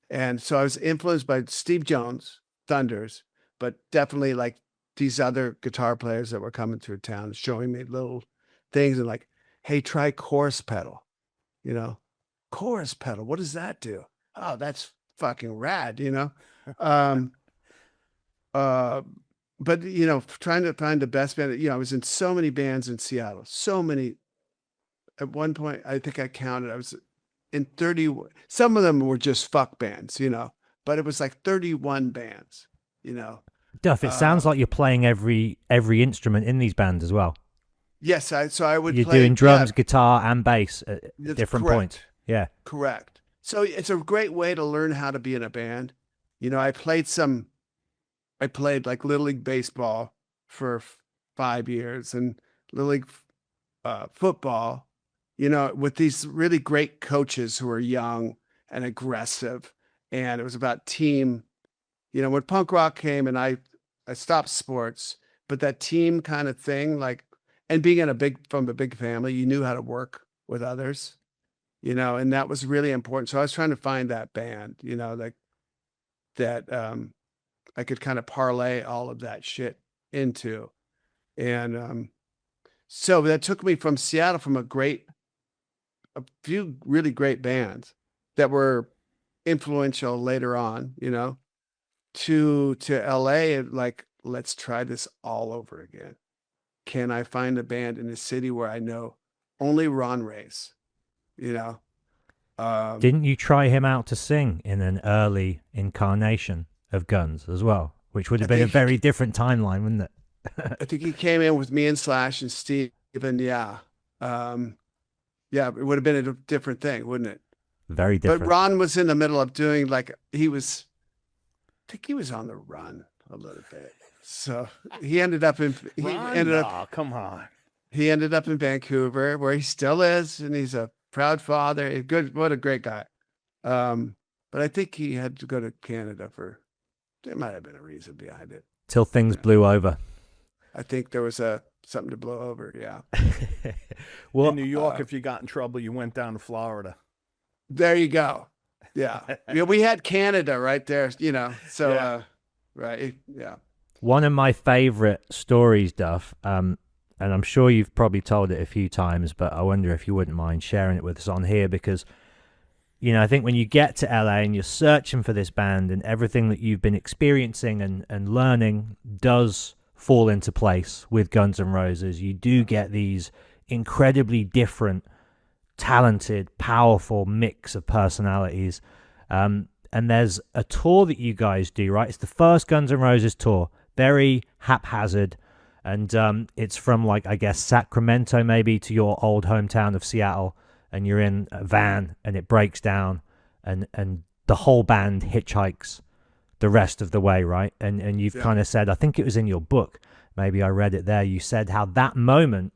S3: And so I was influenced by Steve Jones, Thunders, but definitely like these other guitar players that were coming through town, showing me little things and like, hey, try chorus pedal, chorus pedal. What does that do? Oh, that's fucking rad, But trying to find the best band. I was in so many bands in Seattle, so many. At one point, I think I counted, I was in 30. Some of them were just fuck bands, but it was like 31 bands,
S2: Duff, it sounds like you're playing every instrument in these bands as well.
S3: Yes, you're
S2: doing drums, guitar, and bass at different
S3: correct.
S2: points. Yeah,
S3: correct. So it's a great way to learn how to be in a band. I played like Little League baseball for 5 years and Little League football, with these really great coaches who are young and aggressive. And it was about team. When punk rock came and I stopped sports, but that team kind of thing, like, and being from a big family, you knew how to work with others, and that was really important. So I was trying to find that band, like that, I could kind of parlay all of that shit into. And so that took me from Seattle, from a few really great bands that were influential later on, to LA, and like, let's try this all over again. Can I find a band in a city where I know only Ron Reyes,
S2: Didn't you try him out to sing in an early incarnation of Guns as well, which would have been a very different timeline, wouldn't it?
S3: I think he came in with me and Slash and Steven. Yeah. Yeah, it would have been a different thing, wouldn't it?
S2: Very
S3: But
S2: different.
S3: Ron was in the middle of doing like I think he was on the run a little bit. So he ended up in
S1: Come on.
S3: he ended up in Vancouver, where he still is, and he's a proud father. What a great guy. But I think he had to go to Canada there might have been a reason behind it.
S2: Till things blew over.
S3: I think there was something to blow over. Yeah.
S2: Well,
S1: In New York, if you got in trouble, you went down to Florida.
S3: There you go. Yeah. Yeah, we had Canada right there, So
S1: Yeah.
S3: right. Yeah.
S2: one of my favorite stories, Duff, and I'm sure you've probably told it a few times, but I wonder if you wouldn't mind sharing it with us on here, because I think when you get to LA and you're searching for this band, and everything that you've been experiencing and learning does fall into place with Guns N' Roses, you do get these incredibly different, talented, powerful mix of personalities. And there's a tour that you guys do, right? It's the first Guns N' Roses tour, very haphazard. And it's from, like, I guess, Sacramento maybe to your old hometown of Seattle. And you're in a van and it breaks down, and the whole band hitchhikes the rest of the way, right? And you've kind of said, I think it was in your book, maybe I read it there, you said how that moment,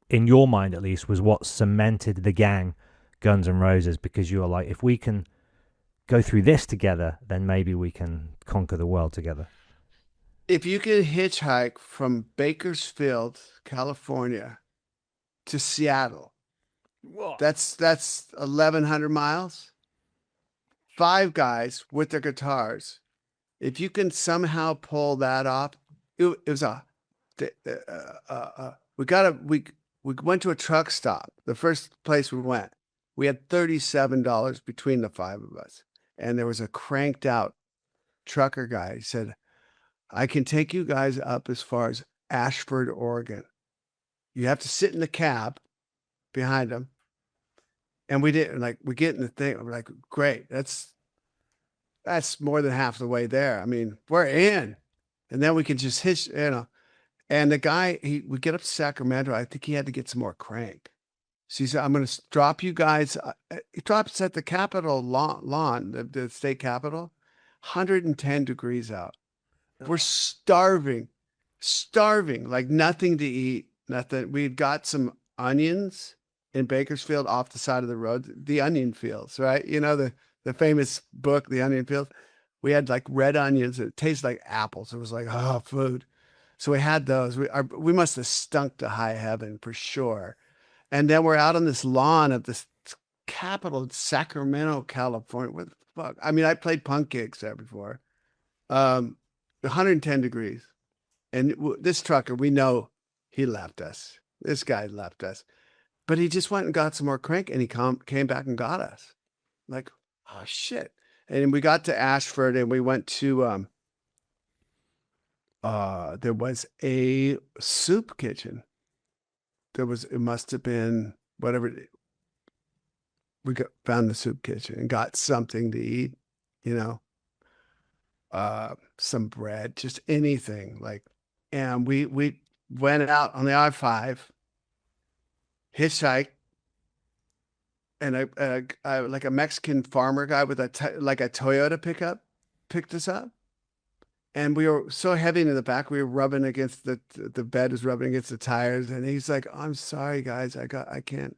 S2: in your mind at least, was what cemented the gang Guns N' Roses, because you were like, if we can go through this together, then maybe we can conquer the world together.
S3: If you can hitchhike from Bakersfield, California to Seattle,
S1: Whoa.
S3: that's 1,100 miles. 5 guys with their guitars. If you can somehow pull that off, it was we went to a truck stop. The first place we went, we had $37 between the 5 of us, and there was a cranked out trucker guy. He said, I can take you guys up as far as Ashford, Oregon. You have to sit in the cab behind him. And we did, like, we get in the thing. We're like, great. That's more than half the way there. I mean, we're in. And then we can just hitch, And the guy, we get up to Sacramento. I think he had to get some more crank. So he said, I'm going to drop you guys. He drops at the Capitol lawn, the state capitol, 110 degrees out. We're starving, like nothing to eat, nothing. We'd got some onions in Bakersfield off the side of the road, the onion fields, right? The famous book, The Onion Fields. We had like red onions. It tasted like apples. It was like, oh, food. So we had those. We must have stunk to high heaven for sure. And then we're out on this lawn of this capital, Sacramento, California. What the fuck? I mean, I played punk gigs there before. 110 degrees. And this trucker, we know he left us. This guy left us. But he just went and got some more crank, and he came back and got us. Like, oh, shit. And we got to Ashford, and we went to, there was a soup kitchen. It must have been whatever. Found the soup kitchen and got something to eat, some bread, just anything, like. And we went out on the I-5, hitchhiked, and like a Mexican farmer guy with like a Toyota pickup picked us up. And we were so heavy in the back, we were rubbing against the bed was rubbing against the tires. And he's like, I'm sorry, guys, I can't.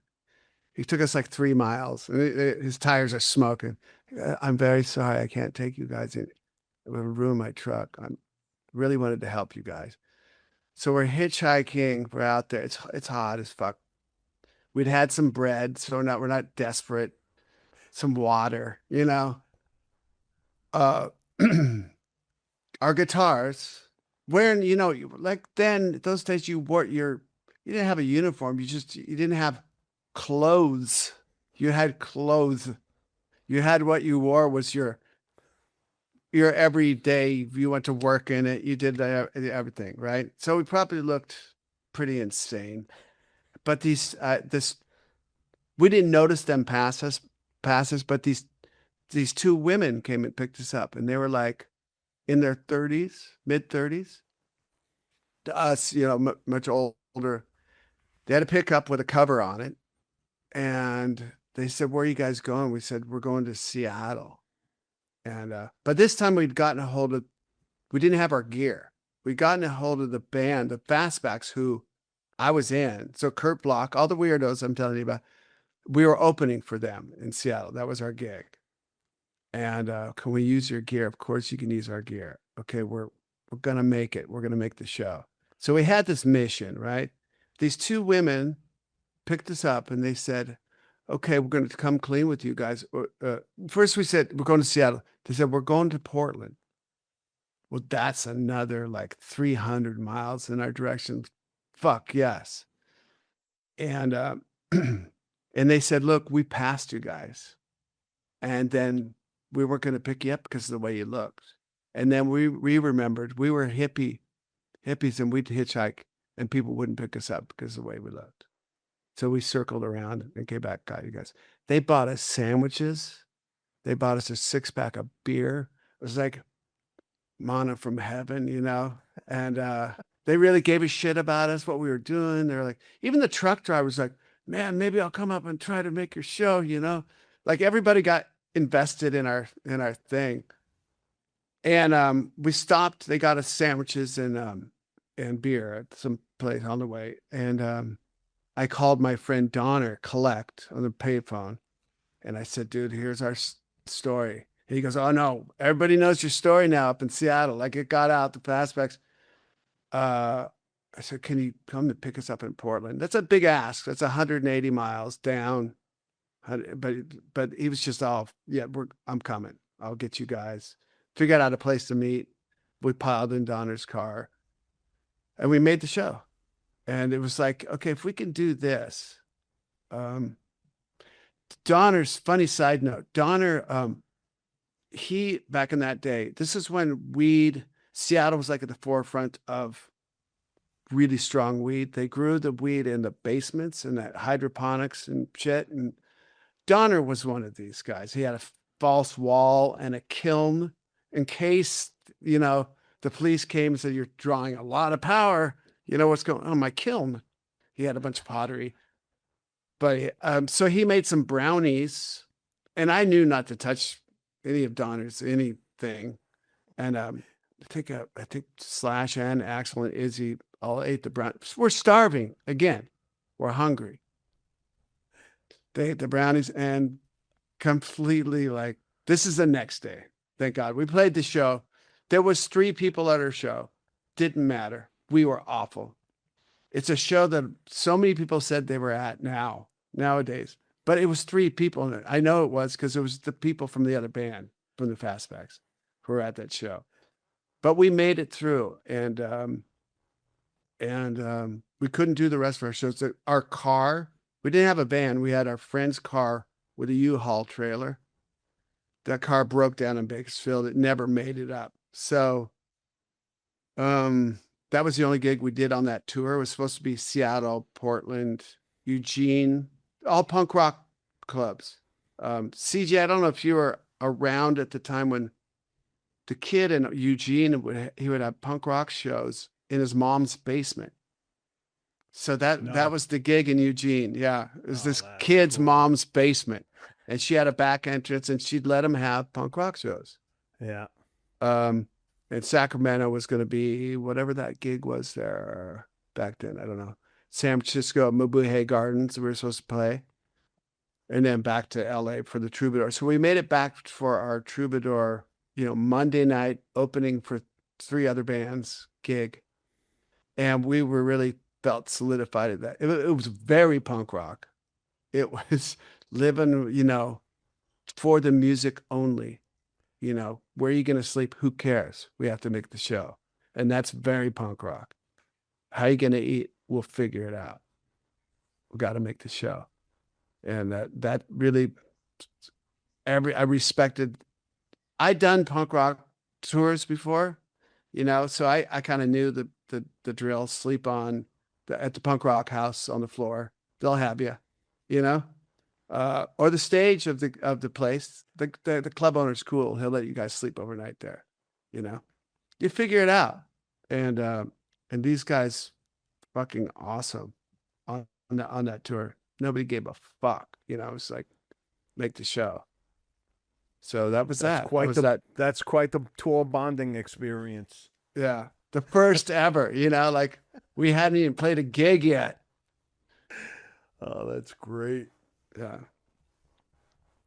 S3: He took us like 3 miles, and his tires are smoking. I'm very sorry, I can't take you guys in. It would ruin my truck. I really wanted to help you guys. So we're hitchhiking. We're out there. It's hot as fuck. We'd had some bread, so we're not desperate. Some water, Our guitars, wearing, like then those days you didn't have a uniform. You didn't have clothes. You had clothes. You had what you wore was your everyday. You went to work in it. You did everything, right? So we probably looked pretty insane. But we didn't notice them pass us. But these 2 women came and picked us up, and they were like in their 30s, mid 30s. To us, much older. They had a pickup with a cover on it, And they said, "Where are you guys going?" We said, "We're going to Seattle." And but this time we didn't have our gear. We'd gotten a hold of the band, the Fastbacks, who I was in. So Kurt Block, all the weirdos I'm telling you about, we were opening for them in Seattle. That was our gig. And can we use your gear? Of course you can use our gear. Okay, we're gonna make it. We're gonna make the show. So we had this mission, right? These two women picked us up and they said, "Okay, we're going to come clean with you guys." First we said, "We're going to Seattle." They said, "We're going to Portland." Well, that's another like 300 miles in our direction. Fuck yes. And and they said, "Look, we passed you guys. And then we weren't going to pick you up because of the way you looked." And then we remembered we were hippies and we'd hitchhike and people wouldn't pick us up because of the way we looked. So we circled around and came back, got you guys. They bought us sandwiches. They bought us a 6-pack of beer. It was like manna from heaven, you know? And they really gave a shit about us, what we were doing. They're like, even the truck driver was like, "Man, maybe I'll come up and try to make your show," you know? Like everybody got invested in our thing. And we stopped. They got us sandwiches and beer at some place on the way. And I called my friend Donner Collect on the payphone, and I said, "Dude, here's our story." And he goes, "Oh no, everybody knows your story now up in Seattle. Like it got out the Fastbacks." I said, "Can you come to pick us up in Portland?" That's a big ask. That's 180 miles down. But he was just all, "Yeah, I'm coming. I'll get you guys." Figured out a place to meet. We piled in Donner's car, and we made the show. And it was like, okay, if we can do this, Donner's funny side note, Donner, he, back in that day, this is when Seattle was like at the forefront of really strong weed. They grew the weed in the basements and that hydroponics and shit. And Donner was one of these guys. He had a false wall and a kiln in case, you know, the police came and said, "You're drawing a lot of power. You know what's going on?" "My kiln." He had a bunch of pottery. But so he made some brownies, and I knew not to touch any of Donner's anything. And I think Slash and Axel and Izzy all ate the brownies. We're starving again. We're hungry. They ate the brownies and completely like, this is the next day. Thank God. We played the show. There was 3 people at our show. Didn't matter. We were awful. It's a show that so many people said they were at nowadays, but it was 3 people in it. I know it was because it was the people from the other band, from the Fastbacks, who were at that show. But we made it through, and we couldn't do the rest of our shows. Our car, we didn't have a van. We had our friend's car with a U-Haul trailer. That car broke down in Bakersfield. It never made it up. So, that was the only gig we did on that tour. It was supposed to be Seattle, Portland, Eugene, all punk rock clubs. CJ, I don't know if you were around at the time when the kid in Eugene he would have punk rock shows in his mom's basement. So that was the gig in Eugene. Yeah, it was this kid's mom's basement, and she had a back entrance, and she'd let him have punk rock shows.
S1: Yeah.
S3: And Sacramento was going to be whatever that gig was there back then. I don't know. San Francisco, Mabuhay Gardens, we were supposed to play. And then back to LA for the Troubadour. So we made it back for our Troubadour, Monday night opening for 3 other bands gig. And we were really felt solidified at that. It was very punk rock. It was living, for the music only. Where are you going to sleep? Who cares? We have to make the show. And that's very punk rock. How are you going to eat? We'll figure it out. We got to make the show. And that really, I respected, I'd done punk rock tours before, so I kind of knew the drill. Sleep at the punk rock house on the floor. They'll have you, or the stage of the place. The club owner's cool. He'll let you guys sleep overnight there. You figure it out. And these guys fucking awesome on that tour. nobody gave a fuck. You know, it was like, make the show. So that was
S1: That's
S3: that.
S1: quite
S3: That was
S1: the
S3: that.
S1: that's quite the tour bonding experience.
S3: Yeah. The first ever, you know, like we hadn't even played a gig yet.
S1: Oh, that's great.
S3: Yeah.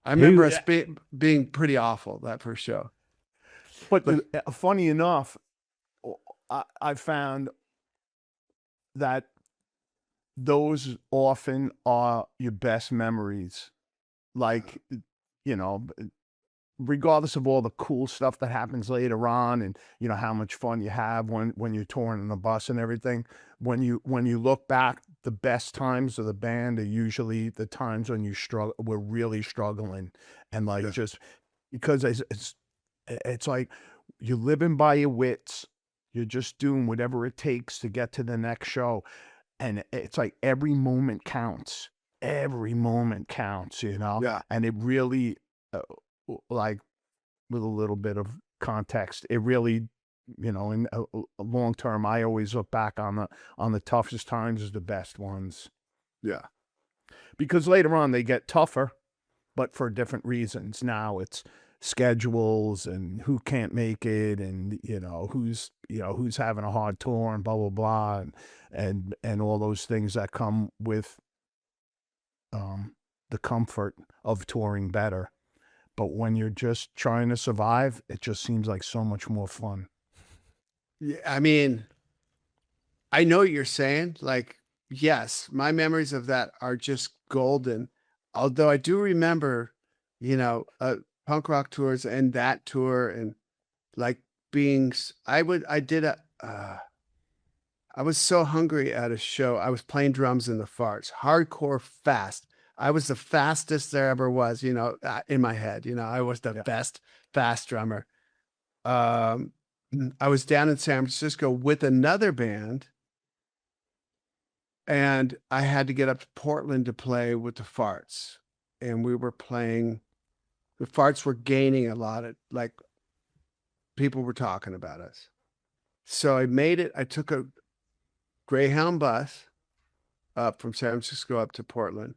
S3: I remember
S2: Who?
S3: us being pretty awful that first show.
S1: But
S3: Look,
S1: funny enough, I found that those often are your best memories. Like, you know, regardless of all the cool stuff that happens later on, and you know how much fun you have when you're touring on the bus and everything. When you look back, the best times of the band are usually the times when we're really struggling, and like
S3: Yeah.
S1: just because it's like you're living by your wits. You're just doing whatever it takes to get to the next show. And it's like every moment counts. Every moment counts, you know?
S3: Yeah.
S1: And it really, like, with a little bit of context, it really, you know, in a long term, I always look back on the toughest times as the best ones.
S3: Yeah.
S1: Because later on they get tougher, but for different reasons. Now it's schedules and who can't make it, and who's having a hard tour and blah blah blah, and all those things that come with the comfort of touring better. But when you're just trying to survive, it just seems like so much more fun.
S3: Yeah. I mean, I know what you're saying. Like, yes, my memories of that are just golden. Although I do remember, punk rock tours and that tour and like I was so hungry at a show. I was playing drums in the Farts, hardcore fast. I was the fastest there ever was, in my head, I was the best fast drummer. I was down in San Francisco with another band, and I had to get up to Portland to play with the Farts. And we were playing, the Farts were gaining a lot of, like, people were talking about us. So I made it. I took a Greyhound bus up from San Francisco up to Portland.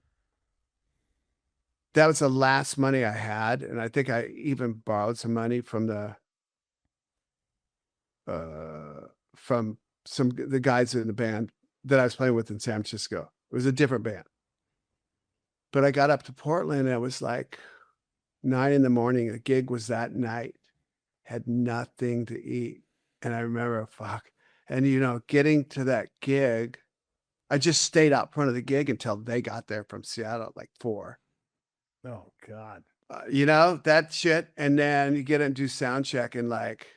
S3: That was the last money I had. And I think I even borrowed some money from the guys in the band that I was playing with in San Francisco. It was a different band. But I got up to Portland and it was like 9 a.m. The gig was that night. Had nothing to eat. And I remember, and getting to that gig, I just stayed out front of the gig until they got there from Seattle at like 4.
S1: Oh God.
S3: That shit. And then you get and do sound check and like,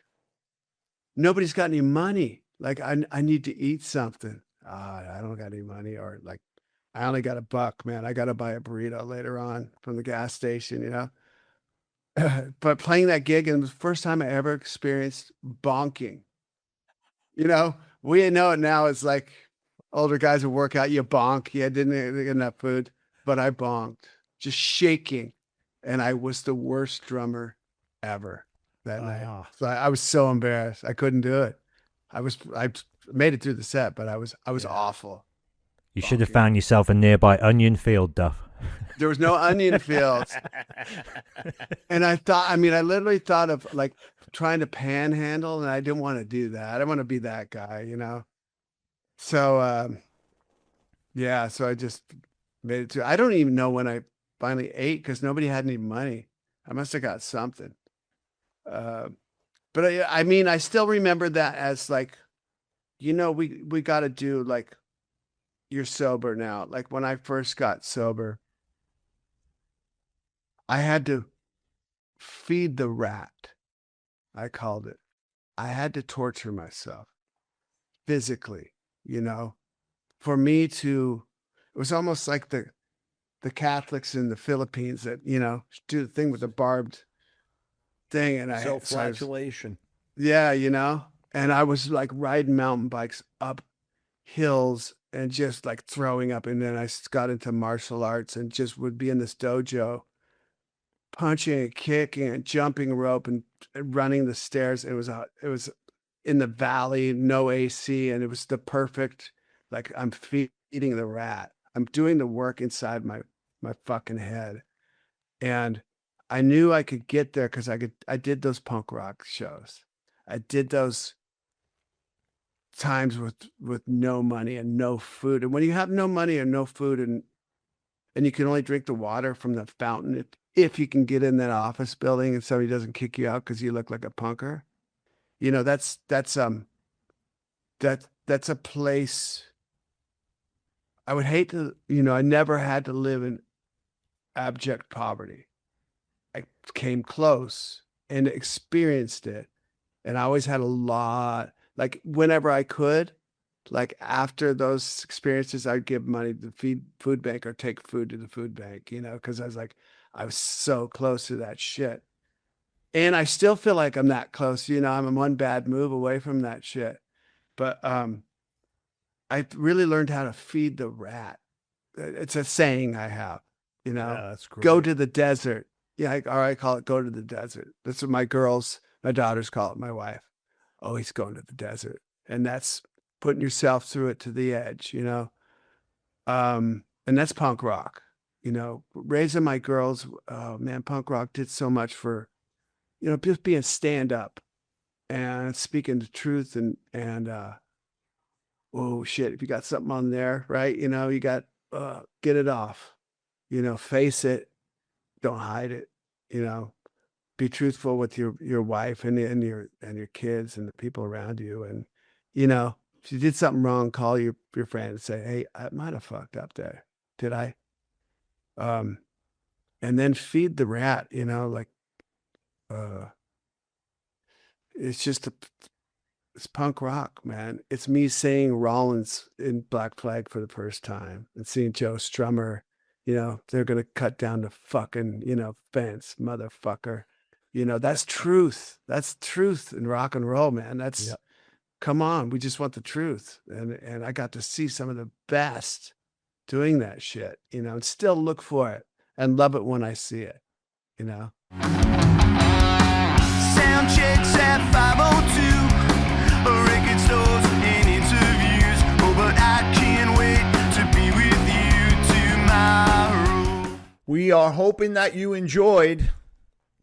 S3: nobody's got any money. Like, I need to eat something. I don't got any money, or like, I only got $1, man. I got to buy a burrito later on from the gas station, But playing that gig, and it was the first time I ever experienced bonking. We know it now. It's like older guys who work out, you bonk. Yeah, didn't get enough food, but I bonked, just shaking. And I was the worst drummer ever that night. So I was so embarrassed. I couldn't do it. I made it through the set, but I was awful.
S2: You should have found yourself a nearby onion field, Duff.
S3: There was no onion fields. And I literally thought of like trying to panhandle, and I didn't want to do that. I didn't want to be that guy, So, so I just made it through. I don't even know when I finally ate because nobody had any money. I must have got something. But I still remember that as like, we got to do like, you're sober now. Like when I first got sober, I had to feed the rat. I called it. I had to torture myself physically, for me to, it was almost like the Catholics in the Philippines that, do the thing with the barbed thing. And
S1: Self-flagellation.
S3: Yeah, and I was like riding mountain bikes up hills and just like throwing up. And then I got into martial arts and just would be in this dojo punching and kicking and jumping rope and running the stairs. It was in the valley, no AC. And it was the perfect, like I'm feeding the rat. I'm doing the work inside my fucking head. And I knew I could get there because I did those punk rock shows. I did those times with no money and no food. And when you have no money and no food and you can only drink the water from the fountain if you can get in that office building and somebody doesn't kick you out because you look like a punker, you know, that's a place I would hate to, you know, I never had to live in abject poverty. I came close and experienced it. And I always had a lot, like whenever I could, like after those experiences, I'd give money to the food bank or take food to the food bank, you know, because I was so close to that shit. And I still feel like I'm that close, you know, I'm one bad move away from that shit. But I really learned how to feed the rat. It's a saying I have, you know,
S1: Yeah, that's great.
S3: Go to the desert. Yeah, I call it go to the desert. That's what my daughters call it, my wife. Oh, he's going to the desert. And that's putting yourself through it to the edge, you know. And that's punk rock, you know. Raising my girls, oh man, punk rock did so much for, you know, just being stand up and speaking the truth and oh shit, if you got something on there, right? You know, you got get it off, you know, face it, don't hide it, you know, be truthful with your wife and your kids and the people around you. And, you know, if you did something wrong, call your friend and say, hey, I might have fucked up there. Did I? And then feed the rat, you know, like, it's just it's punk rock, man. It's me seeing Rollins in Black Flag for the first time and seeing Joe Strummer, you know, they're going to cut down the fucking, you know, fence, motherfucker. You know, that's truth. That's truth in rock and roll, man. That's,
S1: Yep.
S3: Come on. We just want the truth. And I got to see some of the best doing that shit, you know, and still look for it and love it when I see it, you know.
S4: Sound checks at 502, record stores and interviews. Oh, but I can't wait to be with you tomorrow.
S1: We are hoping that you enjoyed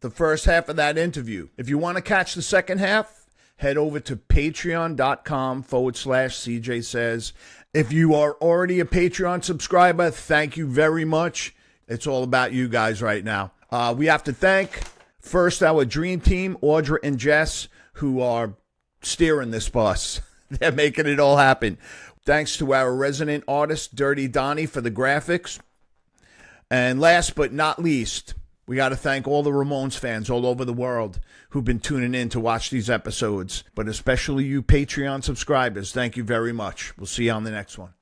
S1: the first half of that interview. If you want to catch the second half, head over to patreon.com/CJ Says. If you are already a Patreon subscriber, thank you very much. It's all about you guys right now. We have to thank first our dream team, Audra and Jess, who are steering this bus. They're making it all happen. Thanks to our resident artist, Dirty Donnie, for the graphics. And last but not least, we got to thank all the Ramones fans all over the world who've been tuning in to watch these episodes, but especially you Patreon subscribers. Thank you very much. We'll see you on the next one.